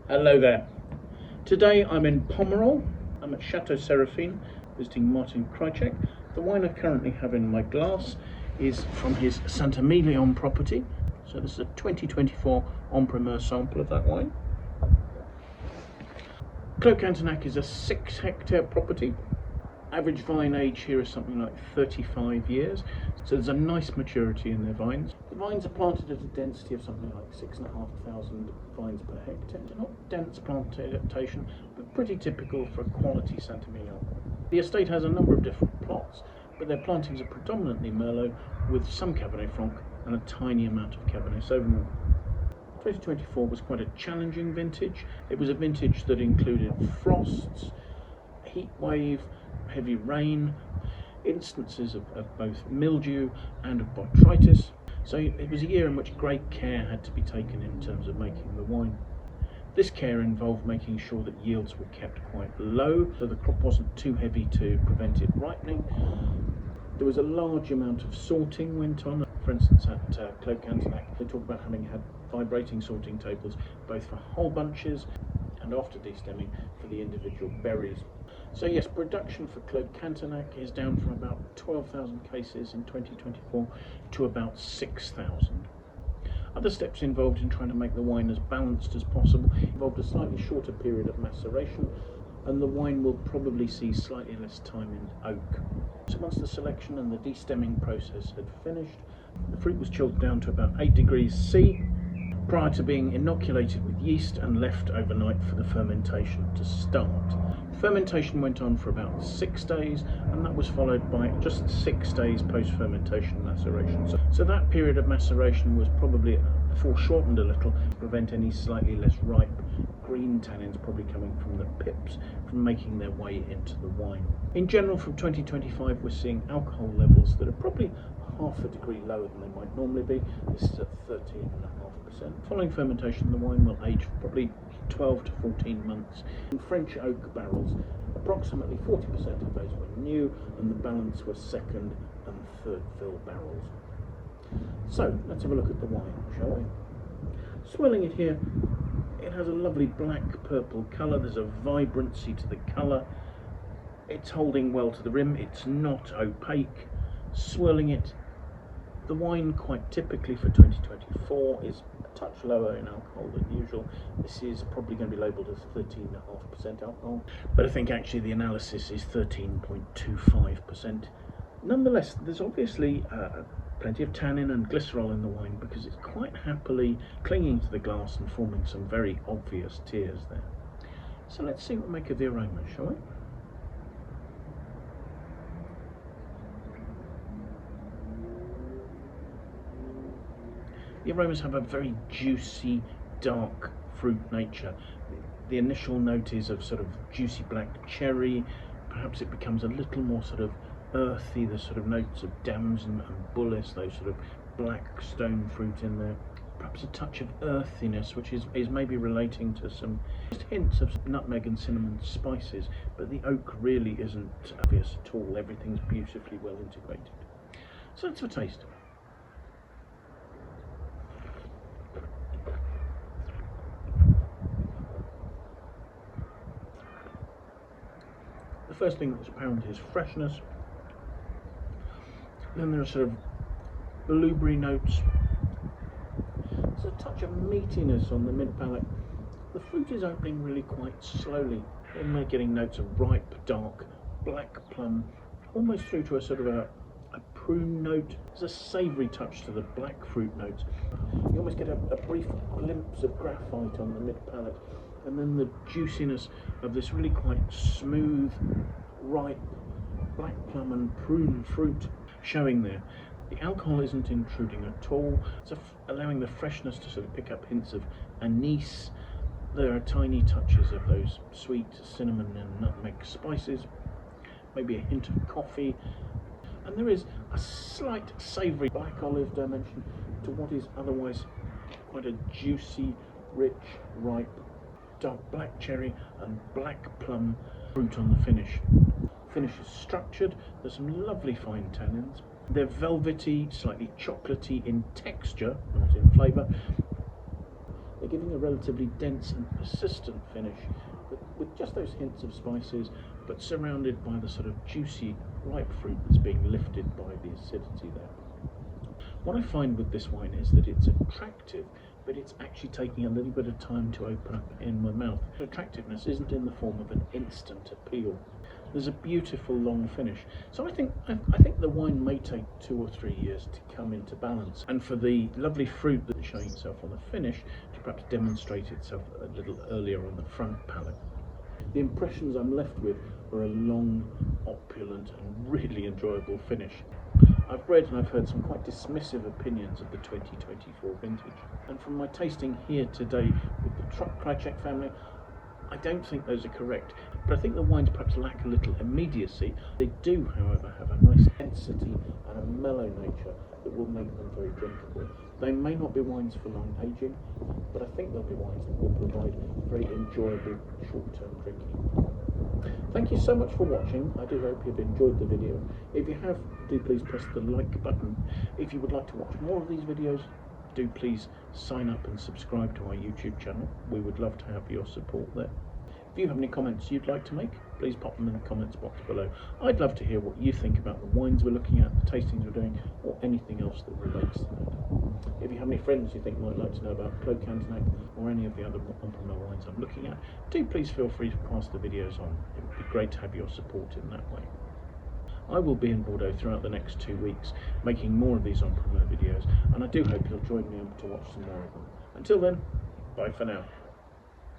Hello there. Today I'm in Pomerol. I'm at Chateau Seraphine visiting Martin Krajewski. The wine I currently have in my glass is from his Emilion property. So this is a 2024 En-Primeur sample of that wine. Clos Cantenac is a 6-hectare property. Average vine age here is something like 35 years, so there's a nice maturity in their vines. The vines are planted at a density of something like 6,500 vines per hectare. They're not dense plantation, but pretty typical for a quality Emilion. The estate has a number of different plots, but their plantings are predominantly Merlot with some Cabernet Franc and a tiny amount of Cabernet Sauvignon. 2024 was quite a challenging vintage. It was a vintage that included frosts, heat wave, heavy rain, instances of both mildew and of botrytis. So it was a year in which great care had to be taken in terms of making the wine. This care involved making sure that yields were kept quite low, so the crop wasn't too heavy to prevent it ripening. There was a large amount of sorting went on. For instance, at Clos Cantenac, they talk about having had vibrating sorting tables, both for whole bunches and after destemming for the individual berries. So yes, production for Clos Cantenac is down from about 12,000 cases in 2024 to about 6,000. Other steps involved in trying to make the wine as balanced as possible involved a slightly shorter period of maceration, and the wine will probably see slightly less time in oak. So once the selection and the destemming process had finished, the fruit was chilled down to about 8 degrees C prior to being inoculated with yeast and left overnight for the fermentation to start. Fermentation went on for about 6 days, and that was followed by just 6 days post-fermentation maceration. So that period of maceration was probably foreshortened a little to prevent any slightly less ripe green tannins probably coming from the pips from making their way into the wine. In general, from 2025 we're seeing alcohol levels that are probably half a degree lower than they might normally be. This is at 13.5%. Following fermentation, the wine will age for probably 12 to 14 months in French oak barrels. Approximately 40% of those were new, and the balance were second and third fill barrels. So let's have a look at the wine, shall we? Swirling it here, it has a lovely black purple colour. There's a vibrancy to the colour. It's holding well to the rim. It's not opaque. Swirling it, the wine, quite typically for 2024, is a touch lower in alcohol than usual. This is probably going to be labelled as 13.5% alcohol, but I think actually the analysis is 13.25%. Nonetheless, there's obviously plenty of tannin and glycerol in the wine because it's quite happily clinging to the glass and forming some very obvious tears there. So let's see what we make of the aroma, shall we? The aromas have a very juicy, dark fruit nature. The initial note is of sort of juicy black cherry. Perhaps it becomes a little more sort of earthy. There's sort of notes of damson and bullace, those sort of black stone fruit in there. Perhaps a touch of earthiness, which is maybe relating to some hints of nutmeg and cinnamon spices, but the oak really isn't obvious at all. Everything's beautifully well integrated. So let's have a taste. The first thing that's apparent is freshness. Then there are sort of blueberry notes. There's a touch of meatiness on the mid palate. The fruit is opening really quite slowly. Then we're getting notes of ripe, dark, black plum, almost through to a sort of a prune note. There's a savoury touch to the black fruit notes. You almost get a brief glimpse of graphite on the mid palate, and then the juiciness of this really quite smooth, ripe, black plum and prune fruit showing there. The alcohol isn't intruding at all. It's allowing the freshness to sort of pick up hints of anise. There are tiny touches of those sweet cinnamon and nutmeg spices, maybe a hint of coffee, and there is a slight savoury black olive dimension to what is otherwise quite a juicy, rich, ripe, dark black cherry and black plum fruit on the finish. Finish is structured. There's some lovely fine tannins. They're velvety, slightly chocolatey in texture, not in flavour. They're giving a relatively dense and persistent finish, with just those hints of spices, but surrounded by the sort of juicy, ripe fruit that's being lifted by the acidity there. What I find with this wine is that it's attractive, but it's actually taking a little bit of time to open up in my mouth. The attractiveness isn't in the form of an instant appeal. There's a beautiful long finish. So I think the wine may take 2 or 3 years to come into balance, and for the lovely fruit that's showing itself on the finish to perhaps demonstrate itself a little earlier on the front palate. The impressions I'm left with are a long, opulent and really enjoyable finish. I've read and I've heard some quite dismissive opinions of the 2024 vintage, and from my tasting here today with the Krajewski family, I don't think those are correct, but I think the wines perhaps lack a little immediacy. They do, however, have a nice density and a mellow nature that will make them very drinkable. They may not be wines for long aging, but I think they'll be wines that will provide very enjoyable short-term drinking. Thank you so much for watching. I do hope you've enjoyed the video. If you have, do please press the like button. If you would like to watch more of these videos, do please sign up and subscribe to our YouTube channel. We would love to have your support there. If you have any comments you'd like to make, please pop them in the comments box below. I'd love to hear what you think about the wines we're looking at, the tastings we're doing, or anything else that relates to that. If you have any friends you think might like to know about Clos Cantenac or any of the other En-Primeur wines I'm looking at, do please feel free to pass the videos on. It would be great to have your support in that way. I will be in Bordeaux throughout the next 2 weeks, making more of these En-Primeur videos, and I do hope you'll join me to watch some more of them. Until then, bye for now.